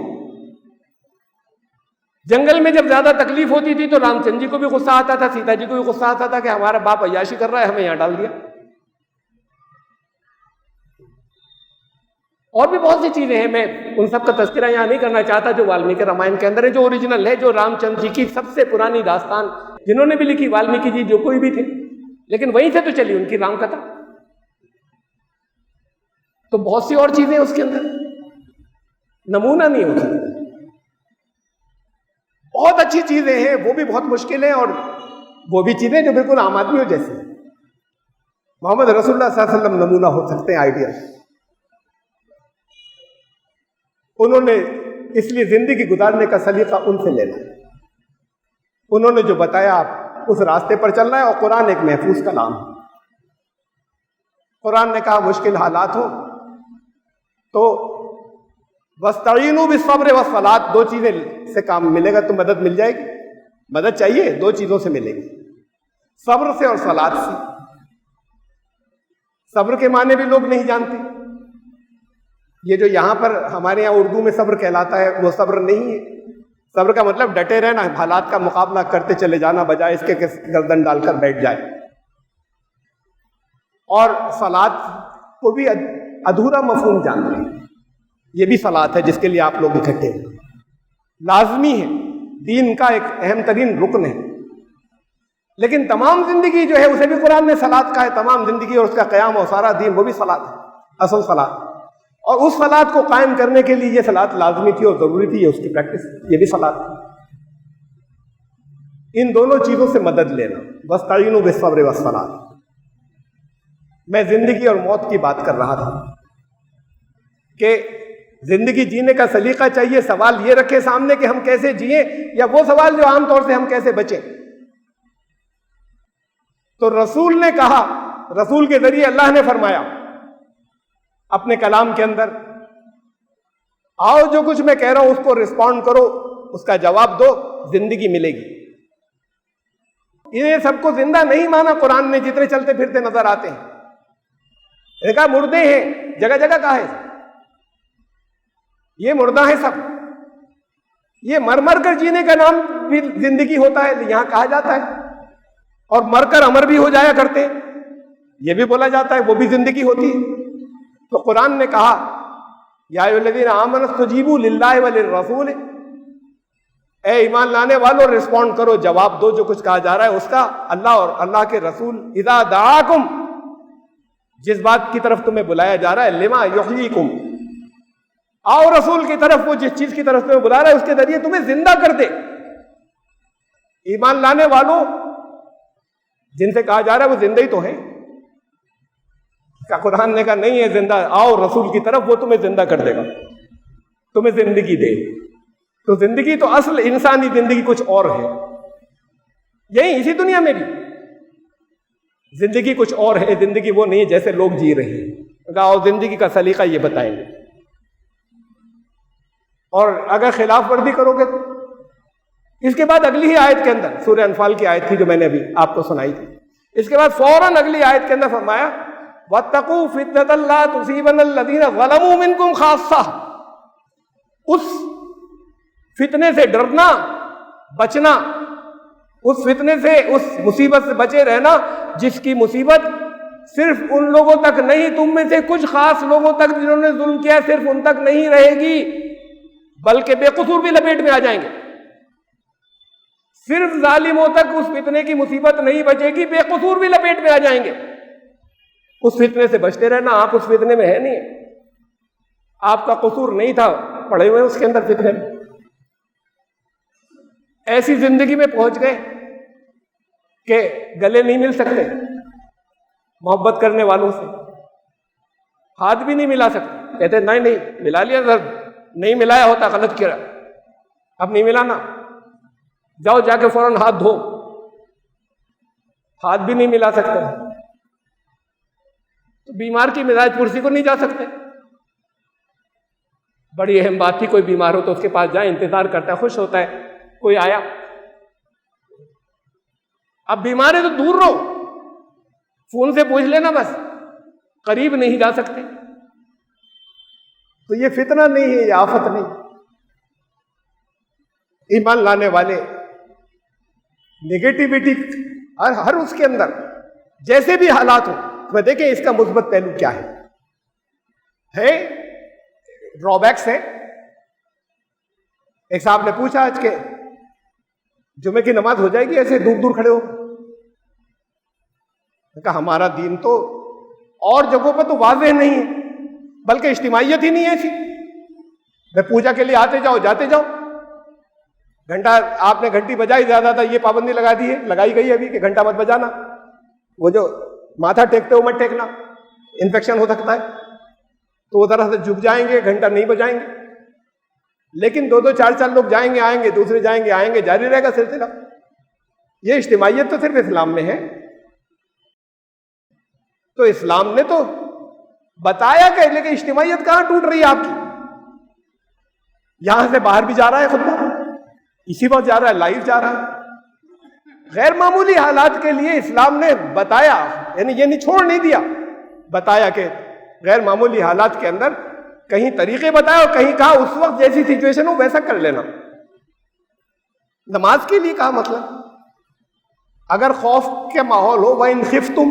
جنگل میں جب زیادہ تکلیف ہوتی تھی تو رام چندر جی کو بھی غصہ آتا تھا، سیتا جی کو بھی غصہ آتا تھا کہ ہمارا باپ عیاشی کر رہا ہے، ہمیں یہاں ڈال دیا. اور بھی بہت سی چیزیں ہیں، میں ان سب کا تذکرہ یہاں نہیں کرنا چاہتا جو والمیکی رامائن کے اندر ہے، جو اوریجنل ہے، جو رام چندر جی کی سب سے پرانی داستان جنہوں نے بھی لکھی، والمیکی جی جو کوئی بھی تھے، لیکن وہیں سے تو چلی ان کی رام کتھا. تو بہت سی اور چیزیں اس کے اندر نمونہ نہیں ہو سکتا. بہت اچھی چیزیں ہیں، وہ بھی بہت مشکل ہیں، اور وہ بھی چیزیں جو بالکل عام آدمیوں جیسی. محمد رسول اللہ صلی اللہ علیہ وسلم نمونہ ہو سکتے ہیں آئیڈیا. انہوں نے اس لیے زندگی گزارنے کا سلیقہ ان سے لینا، انہوں نے جو بتایا آپ اس راستے پر چلنا ہے. اور قرآن ایک محفوظ کلام ہے. قرآن نے کہا مشکل حالات ہو تو وَاسْتَعِينُوا بِالصَّبْرِ وَالصَّلَاةِ، 2 چیزیں سے کام ملے گا تو مدد مل جائے گی. مدد چاہیے 2 چیزوں سے ملے گی، صبر سے اور صلات سے. صبر کے معنی بھی لوگ نہیں جانتے. یہ جو یہاں پر ہمارے یہاں اردو میں صبر کہلاتا ہے وہ صبر نہیں ہے. صبر کا مطلب ڈٹے رہنا، حالات کا مقابلہ کرتے چلے جانا، بجائے اس کے کہ گردن ڈال کر بیٹھ جائے. اور صلات کو بھی ادھورا مفہوم جانتے ہیں. یہ بھی صلات ہے جس کے لیے آپ لوگ اکٹھے ہیں، لازمی ہے، دین کا ایک اہم ترین رکن ہے. لیکن تمام زندگی جو ہے اسے بھی قرآن نے صلات کا ہے. تمام زندگی اور اس کا قیام اور سارا دین وہ بھی صلات ہے، اصل صلات. اور اس صلات کو قائم کرنے کے لیے یہ صلات لازمی تھی اور ضروری تھی، اس کی پریکٹس یہ بھی صلات تھی. ان دونوں چیزوں سے مدد لینا، وَاسْتَعِينُوا بِالصَّبْرِ وَالصَّلَاةِ. میں زندگی اور موت کی بات کر رہا تھا کہ زندگی جینے کا سلیقہ چاہیے. سوال یہ رکھے سامنے کہ ہم کیسے جئیں، یا وہ سوال جو عام طور سے ہم کیسے بچیں. تو رسول نے کہا، رسول کے ذریعے اللہ نے فرمایا اپنے کلام کے اندر، آؤ جو کچھ میں کہہ رہا ہوں اس کو رسپونڈ کرو، اس کا جواب دو، زندگی ملے گی. انہیں سب کو زندہ نہیں مانا قرآن نے، جتنے چلتے پھرتے نظر آتے ہیں. انہیں کہا مردے ہیں، جگہ جگہ کہا ہے یہ مردہ ہیں سب. یہ مر مر کر جینے کا نام بھی زندگی ہوتا ہے، یہاں کہا جاتا ہے. اور مر کر امر بھی ہو جایا کرتے ہیں، یہ بھی بولا جاتا ہے، وہ بھی زندگی ہوتی ہے. تو قرآن نے کہا یا ایھا الذین آمنوا استجیبوا للہ وللرسول، اے ایمان لانے والو رسپونڈ کرو، جواب دو جو کچھ کہا جا رہا ہے اس کا، اللہ اور اللہ کے رسول. اذا دعاکم، جس بات کی طرف تمہیں بلایا جا رہا ہے، لما یحییکم، آؤ رسول کی طرف، وہ جس چیز کی طرف تمہیں بلا رہا ہے اس کے ذریعے تمہیں زندہ کر دے. ایمان لانے والوں جن سے کہا جا رہا ہے وہ زندہ ہی تو ہیں. کیا قرآن نے کہا نہیں ہے زندہ، آؤ رسول کی طرف، وہ تمہیں زندہ کر دے گا، تمہیں زندگی دے. تو زندگی تو اصل انسانی زندگی کچھ اور ہے. یہی اسی دنیا میں بھی زندگی کچھ اور ہے. زندگی وہ نہیں ہے جیسے لوگ جی رہے ہیں. کہا آؤ زندگی کا سلیقہ یہ بتائیں گے، اور اگر خلاف ورزی کرو گے. اس کے بعد اگلی ہی آیت کے اندر، سورہ انفال کی آیت تھی جو میں نے ابھی آپ کو سنائی تھی، اس کے بعد فوراً اگلی آیت کے اندر فرمایا وَاتَّقُوا فِتْنَةً لَا تُصِيبَنَّ الَّذِينَ ظَلَمُوا مِنْكُمْ خَاصَّةً. اس فتنے سے ڈرنا، بچنا، اس فتنے سے، اس مصیبت سے بچے رہنا جس کی مصیبت صرف ان لوگوں تک نہیں، تم میں سے کچھ خاص لوگوں تک جنہوں نے ظلم کیا صرف ان تک نہیں رہے گی، بلکہ بے قصور بھی لپیٹ میں آ جائیں گے. صرف ظالموں تک اس فتنے کی مصیبت نہیں بچے گی، بے قصور بھی لپیٹ میں آ جائیں گے. اس فتنے سے بچتے رہنا. آپ اس فتنے میں ہے نہیں. آپ کا قصور نہیں تھا، پڑے ہوئے اس کے اندر فتنے میں، ایسی زندگی میں پہنچ گئے کہ گلے نہیں مل سکتے محبت کرنے والوں سے، ہاتھ بھی نہیں ملا سکتے، کہتے نہیں ملا لیا سر، نہیں ملایا ہوتا غلط کیا، اب نہیں ملانا، جاؤ جا کے فوراً ہاتھ دھو، ہاتھ بھی نہیں ملا سکتے، تو بیمار کی مزاج پرسی کو نہیں جا سکتے، بڑی اہم بات تھی، کوئی بیمار ہو تو اس کے پاس جائیں، انتظار کرتا ہے، خوش ہوتا ہے کوئی آیا، اب بیمار ہے تو دور رہو، فون سے پوچھ لینا بس، قریب نہیں جا سکتے، تو یہ فتنہ نہیں ہے، یہ آفت نہیں، ایمان لانے والے نگیٹیوٹی ہر اس کے اندر جیسے بھی حالات ہوں، میں دیکھیں اس کا مثبت پہلو کیا ہے ڈرا بیکس ہے۔ ایک صاحب نے پوچھا آج کے جمعے کی نماز ہو جائے گی ایسے دور دور کھڑے ہو؟ میں کہا ہمارا دین تو اور جگہوں پہ تو واضح نہیں ہے، بلکہ اجتماعیت ہی نہیں ہے ایسی، میں پوجا کے لیے آتے جاؤ جاتے جاؤ، گھنٹہ آپ نے گھنٹی بجائی زیادہ تھا، یہ پابندی لگا دی ہے، لگائی گئی ہے ابھی کہ گھنٹہ مت بجانا، وہ جو ماتھا ٹیکتے ہو مت ٹیکنا، انفیکشن ہو سکتا ہے، تو وہ ذرا سے جھک جائیں گے، گھنٹہ نہیں بجائیں گے، لیکن دو چار لوگ جائیں گے آئیں گے، دوسرے جائیں گے آئیں گے، جاری رہے گا سلسلہ۔ یہ اجتماعیت تو صرف اسلام میں ہے، تو اسلام نے تو بتایا کہ لیکن اجتماعیت کہاں ٹوٹ رہی ہے آپ کی؟ یہاں سے باہر بھی جا رہا ہے خطبہ، اسی وقت جا رہا ہے، لائیو جا رہا ہے، غیر معمولی حالات کے لیے اسلام نے بتایا، یعنی یہ نہیں چھوڑ نہیں دیا، بتایا کہ غیر معمولی حالات کے اندر کہیں طریقے بتایا اور کہیں کہا اس وقت جیسی سچویشن ہو ویسا کر لینا۔ نماز کے لیے کہا مطلب اگر خوف کے ماحول ہو وَإِنْ خِفْتُمْ،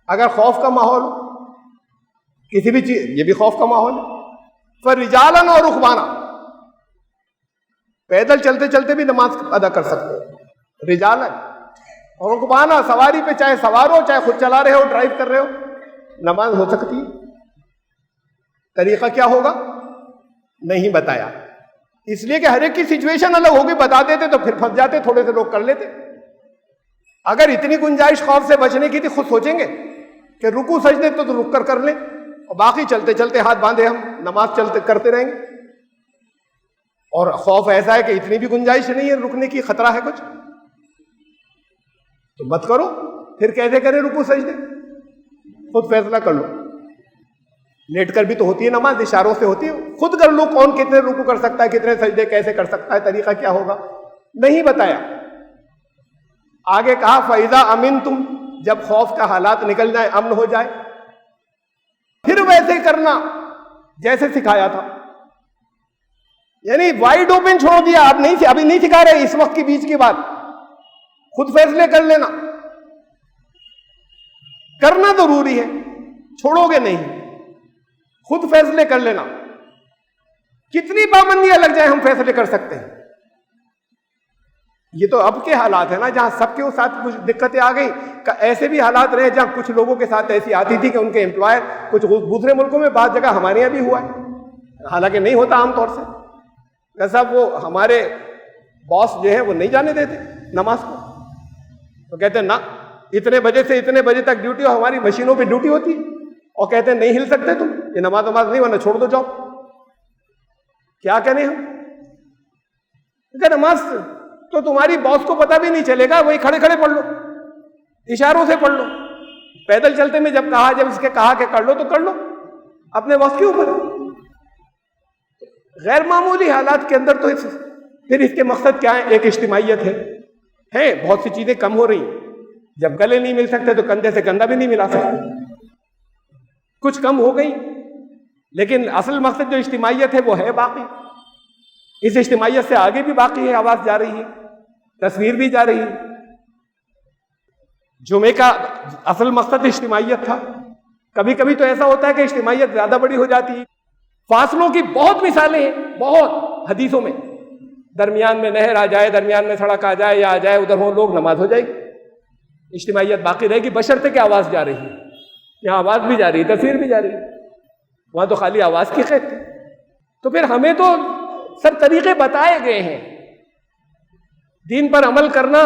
اگر خوف کا ماحول ہو کسی بھی چیز، یہ بھی خوف کا ماحول ہے، فَرِجَالًا اور رُكْبَانًا، پیدل چلتے چلتے بھی نماز ادا کر سکتے ہو، رجالا اور رکبانا، سواری پہ چاہے سوار ہو چاہے خود چلا رہے ہو ڈرائیو کر رہے ہو، نماز ہو سکتی ہے۔ طریقہ کیا ہوگا نہیں بتایا، اس لیے کہ ہر ایک کی سچویشن الگ ہوگی، بتا دیتے تو پھر پھنس جاتے، تھوڑے سے لوگ کر لیتے۔ اگر اتنی گنجائش خوف سے بچنے کی تھی، خود سوچیں گے کہ رکوع سجدے تو رک کر لیں، اور باقی چلتے چلتے ہاتھ باندھے ہم نماز چلتے کرتے رہیں گے، اور خوف ایسا ہے کہ اتنی بھی گنجائش نہیں ہے رکنے کی، خطرہ ہے کچھ، تو مت کرو، پھر کیسے کریں رکوع سجدے؟ خود فیصلہ کر لو، لیٹ کر بھی تو ہوتی ہے نماز، اشاروں سے ہوتی ہے، خود کر لو کون کتنے رکوع کر سکتا ہے، کتنے سجدے کیسے کر سکتا ہے، طریقہ کیا ہوگا، نہیں بتایا۔ آگے کہا فَإِذَا أَمِنْتُمْ، جب خوف کا حالات نکل جائے، امن ہو جائے، پھر ویسے کرنا جیسے سکھایا تھا، یعنی وائڈ اوپن چھوڑ دیا، ابھی نہیں سکھا رہے، اس وقت کی بیچ کی بات، خود فیصلے کر لینا، کرنا ضروری ہے، چھوڑو گے نہیں، خود فیصلے کر لینا، کتنی پابندیاں لگ جائیں ہم فیصلے کر سکتے ہیں۔ یہ تو اب کے حالات ہیں نا، جہاں سب کے ساتھ کچھ دقتیں آ گئی، ایسے بھی حالات رہے جہاں کچھ لوگوں کے ساتھ ایسی آتی تھی کہ ان کے امپلائر کچھ دوسرے ملکوں میں، بعض جگہ ہمارے یہاں بھی ہوا ہے، حالانکہ نہیں ہوتا عام طور سے، کہ صاحب وہ ہمارے باس جو ہے وہ نہیں جانے دیتے نماز کو، تو کہتے ہیں نا اتنے بجے سے اتنے بجے تک ڈیوٹی، اور ہماری مشینوں پہ ڈیوٹی ہوتی ہے، اور کہتے ہیں نہیں ہل سکتے تم، یہ نماز نہیں ورنہ چھوڑ دو جاؤ۔ کیا کہنے ہم کہ نماز تو تمہاری باس کو پتہ بھی نہیں چلے گا، وہی کھڑے کھڑے پڑھ لو، اشاروں سے پڑھ لو، پیدل چلتے میں جب اس کے کہا کہ کر لو تو کر لو، اپنے وقت کے اوپر۔ غیر معمولی حالات کے اندر تو پھر اس کے مقصد کیا ہے؟ ایک اجتماعیت ہے، بہت سی چیزیں کم ہو رہی، جب گلے نہیں مل سکتے تو کندھے سے کندھا بھی نہیں ملا سکتے، کچھ کم ہو گئی، لیکن اصل مقصد جو اجتماعیت ہے وہ ہے باقی، اس اجتماعیت سے آگے بھی باقی ہے، آواز جا رہی ہے، تصویر بھی جا رہی ہے۔ جمعے کا اصل مقصد اجتماعیت تھا، کبھی کبھی تو ایسا ہوتا ہے کہ اجتماعیت زیادہ بڑی ہو جاتی ہے، فاصلوں کی بہت مثالیں ہیں، بہت حدیثوں میں، درمیان میں نہر آ جائے، درمیان میں سڑک آ جائے یا آ جائے، ادھر ہو لوگ، نماز ہو جائے گی، اجتماعیت باقی رہے گی، بشرطے کہ آواز جا رہی ہے، یہاں آواز بھی جا رہی ہے، تصویر بھی جا رہی ہے۔ وہاں تو خالی آواز کی قید تھی. تو پھر ہمیں تو سب طریقے بتائے گئے ہیں. دین پر عمل کرنا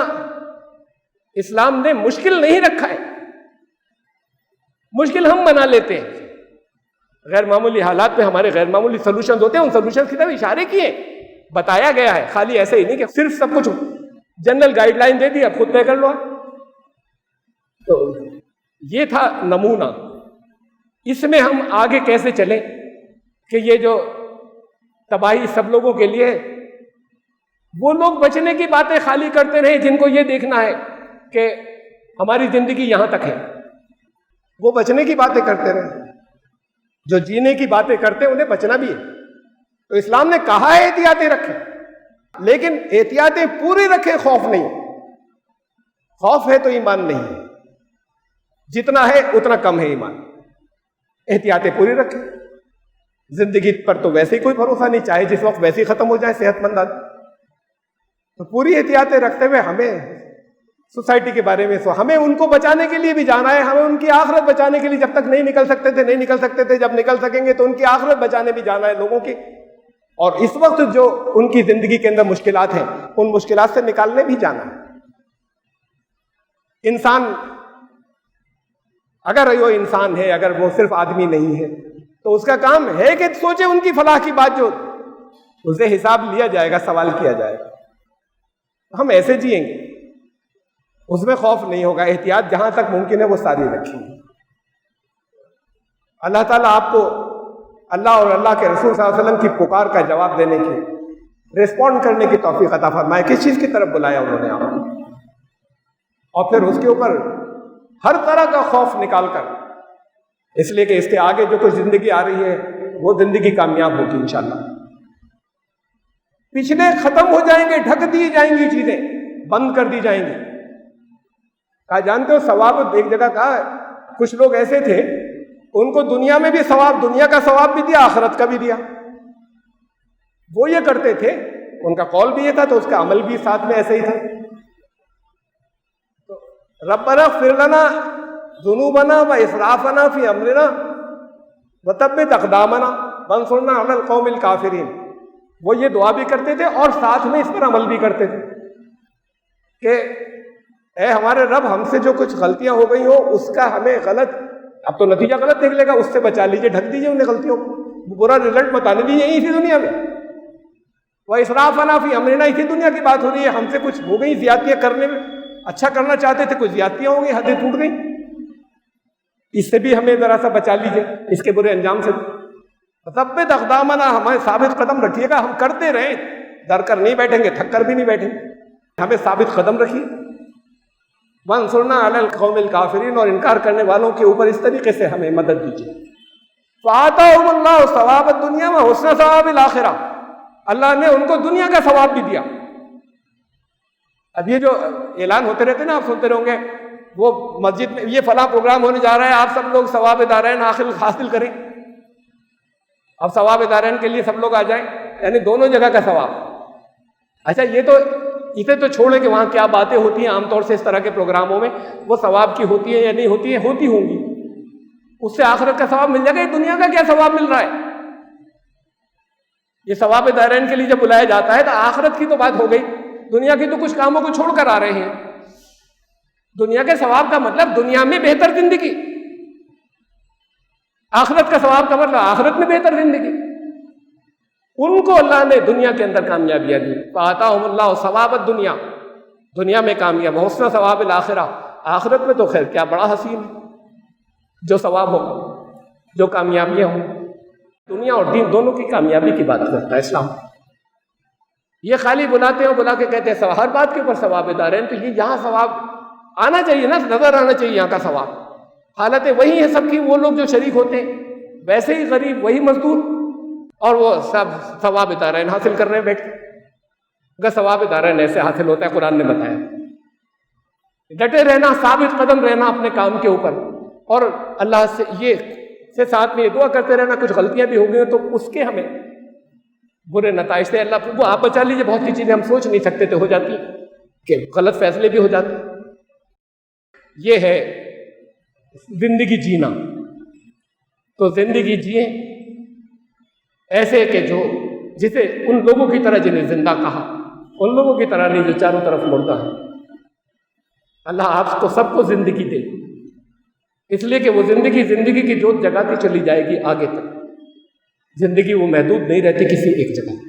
اسلام نے مشکل نہیں رکھا ہے، مشکل ہم بنا لیتے ہیں. غیر معمولی حالات میں ہمارے غیر معمولی سولوشنز ہوتے ہیں، ان سولوشنز کی طرف اشارے کیے، بتایا گیا ہے. خالی ایسے ہی نہیں کہ صرف سب کچھ جنرل گائیڈ لائن دے دی اب خود طے کر لو. تو یہ تھا نمونہ. اس میں ہم آگے کیسے چلیں کہ یہ جو تباہی سب لوگوں کے لیے، وہ لوگ بچنے کی باتیں خالی کرتے رہے جن کو یہ دیکھنا ہے کہ ہماری زندگی یہاں تک ہے، وہ بچنے کی باتیں کرتے رہے. جو جینے کی باتیں کرتے ہیں انہیں بچنا بھی ہے. تو اسلام نے کہا ہے احتیاطیں رکھیں، لیکن احتیاطیں پوری رکھیں، خوف نہیں. خوف ہے تو ایمان نہیں ہے، جتنا ہے اتنا کم ہے ایمان. احتیاطیں پوری رکھیں. زندگی پر تو ویسے ہی کوئی بھروسہ نہیں، چاہے جس وقت ویسے ہی ختم ہو جائے صحت مند آدمی. تو پوری احتیاطیں رکھتے ہوئے ہمیں سوسائٹی کے بارے میں ہمیں ان کو بچانے کے لیے بھی جانا ہے. ہمیں ان کی آخرت بچانے کے لیے جب تک نہیں نکل سکتے تھے، جب نکل سکیں گے تو ان کی آخرت بچانے بھی جانا ہے لوگوں کی. اور اس وقت جو ان کی زندگی کے اندر مشکلات ہیں، ان مشکلات سے نکالنے بھی جانا ہے. انسان اگر وہ انسان ہے، اگر وہ صرف آدمی نہیں ہے، تو اس کا کام ہے کہ سوچے ان کی فلاح کی بات، جو اسے حساب لیا جائے گا، سوال کیا جائے گا. ہم ایسے جئیں گے، اس میں خوف نہیں ہوگا. احتیاط جہاں تک ممکن ہے وہ ساری رکھیں گے. اللہ تعالیٰ آپ کو اللہ اور اللہ کے رسول صلی اللہ علیہ وسلم کی پکار کا جواب دینے کی، ریسپونڈ کرنے کی توفیق عطا فرمائے. کس چیز کی طرف بلایا انہوں نے آپ کو، اور پھر اس کے اوپر ہر طرح کا خوف نکال کر، اس لیے کہ اس کے آگے جو کچھ زندگی آ رہی ہے وہ زندگی کامیاب ہوگی انشاءاللہ. پچھلے ختم ہو جائیں گے، ڈھک دی جائیں گی چیزیں، بند کر دی جائیں گی. کہا جانتے ہو ثواب، ایک جگہ کہا کچھ لوگ ایسے تھے ان کو دنیا میں بھی ثواب، دنیا کا ثواب بھی دیا، آخرت کا بھی دیا. وہ یہ کرتے تھے، ان کا قول بھی یہ تھا تو اس کا عمل بھی ساتھ میں ایسے ہی تھا. ربنا اغفر لنا ذنوبنا واسرافنا فی امرنا وثبت اقدامنا وانصرنا علی القوم الکافرین. وہ یہ دعا بھی کرتے تھے اور ساتھ میں اس پر عمل بھی کرتے تھے کہ اے ہمارے رب، ہم سے جو کچھ غلطیاں ہو گئی ہوں اس کا ہمیں غلط، اب تو نتیجہ غلط نکلے گا، اس سے بچا لیجیے، ڈھک دیجیے انہیں غلطیوں کو، برا رزلٹ بتانے دیجیے اسی دنیا میں. وہ اسرافنا فی امرنا، اسی دنیا کی بات ہو رہی ہے. ہم سے کچھ ہو گئی زیادتیاں کرنے میں، اچھا کرنا چاہتے تھے، کچھ زیادتیاں ہو گئی، حدیں ٹوٹ گئی، اس سے بھی ہمیں ذرا سا بچا لیجیے، اس کے برے انجام سے. ثبت اقدامنا، ہمیں ثابت قدم رکھیے گا. ہم کرتے رہیں، ڈر کر نہیں بیٹھیں گے، تھک کر بھی نہیں بیٹھیں گے، ہمیں ثابت قدم رکھیے. وانصرنا علی القوم الکافرین، اور انکار کرنے والوں کے اوپر اس طریقے سے ہمیں مدد دیجیے. فآتاہم اللہ ثواب الدنیا وحسن ثواب الآخرہ، اللہ نے ان کو دنیا کا ثواب بھی دیا. اب یہ جو اعلان ہوتے رہتے ہیں نا، آپ سنتے رہو گے، وہ مسجد میں یہ فلاں پروگرام ہونے جا رہا ہے، آپ سب لوگ ثواب دارین حاصل کریں. اب ثواب دارین کے لیے سب لوگ آ جائیں، یعنی دونوں جگہ کا ثواب. اچھا یہ تو اسے تو چھوڑے کہ وہاں کیا باتیں ہوتی ہیں عام طور سے اس طرح کے پروگراموں میں، وہ ثواب کی ہوتی ہیں یا نہیں ہوتی ہیں، ہوتی ہوں گی، اس سے آخرت کا ثواب مل جائے گا. دنیا کا کیا ثواب مل رہا ہے؟ یہ ثواب دارین کے لیے جب بلایا جاتا ہے تو آخرت کی تو بات ہو گئی، دنیا کی تو کچھ کاموں کو چھوڑ کر آ رہے ہیں. دنیا کے ثواب کا مطلب دنیا میں بہتر زندگی، آخرت کا ثواب کا مطلب آخرت میں بہتر زندگی. ان کو اللہ نے دنیا کے اندر کامیابیاں دی. فآتاہم اللہ ثواب الدنیا، دنیا میں کامیاب، حسن ثواب الآخرہ، آخرت میں تو خیر کیا بڑا حسین جو ثواب ہو، جو کامیابیاں ہوں. دنیا اور دین دونوں کی کامیابی کی بات کرتا ہے اسلام. یہ خالی بلاتے ہیں، بلا کے کہتے ہیں ہر بات کے اوپر ثواب دارین، تو یہ یہاں ثواب آنا چاہیے نا، نظر آنا چاہیے یہاں کا ثواب. حالتیں وہی ہیں سب کی، وہ لوگ جو شریک ہوتے ہیں ویسے ہی غریب، وہی مزدور، اور وہ سب ثواب دارین حاصل کر رہے ہیں بیٹھے. اگر ثواب دارین ایسے حاصل ہوتا ہے، قرآن نے بتایا. ڈٹے رہنا، ثابت قدم رہنا اپنے کام کے اوپر، اور اللہ سے یہ سے ساتھ میں یہ دعا کرتے رہنا کچھ غلطیاں بھی ہو گئی تو اس کے ہمیں برے نتائج سے اللہ وہ آپ بچا لیجیے. بہت سی چیزیں ہم سوچ نہیں سکتے تھے ہو جاتی کہ غلط فیصلے بھی ہو جاتے. یہ ہے زندگی جینا. تو زندگی جئیں ایسے کہ جسے ان لوگوں کی طرح جنہیں زندہ کہا، ان لوگوں کی طرح نہیں جو چاروں طرف مردہ ہے۔ اللہ آپ کو سب کو زندگی دے، اس لیے کہ وہ زندگی کی جوت جگاتی چلی جائے گی آگے تک۔ زندگی وہ محدود نہیں رہتی کسی ایک جگہ،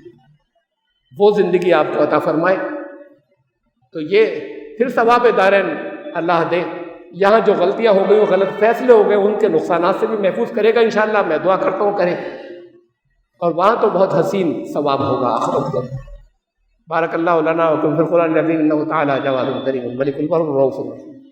وہ زندگی آپ کو عطا فرمائے۔ تو یہ پھر ثواب دارین اللہ دے۔ یہاں جو غلطیاں ہو گئی، وہ غلط فیصلے ہو گئے، ان کے نقصانات سے بھی محفوظ کرے گا انشاءاللہ، میں دعا کرتا ہوں کرے۔ اور وہاں تو بہت حسین ثواب ہوگا آخرت میں۔ بارک اللہ لنا وکم فی القرآن العظیم انہ تعالی جواد کریم الملک البر الرؤوف الرحیم۔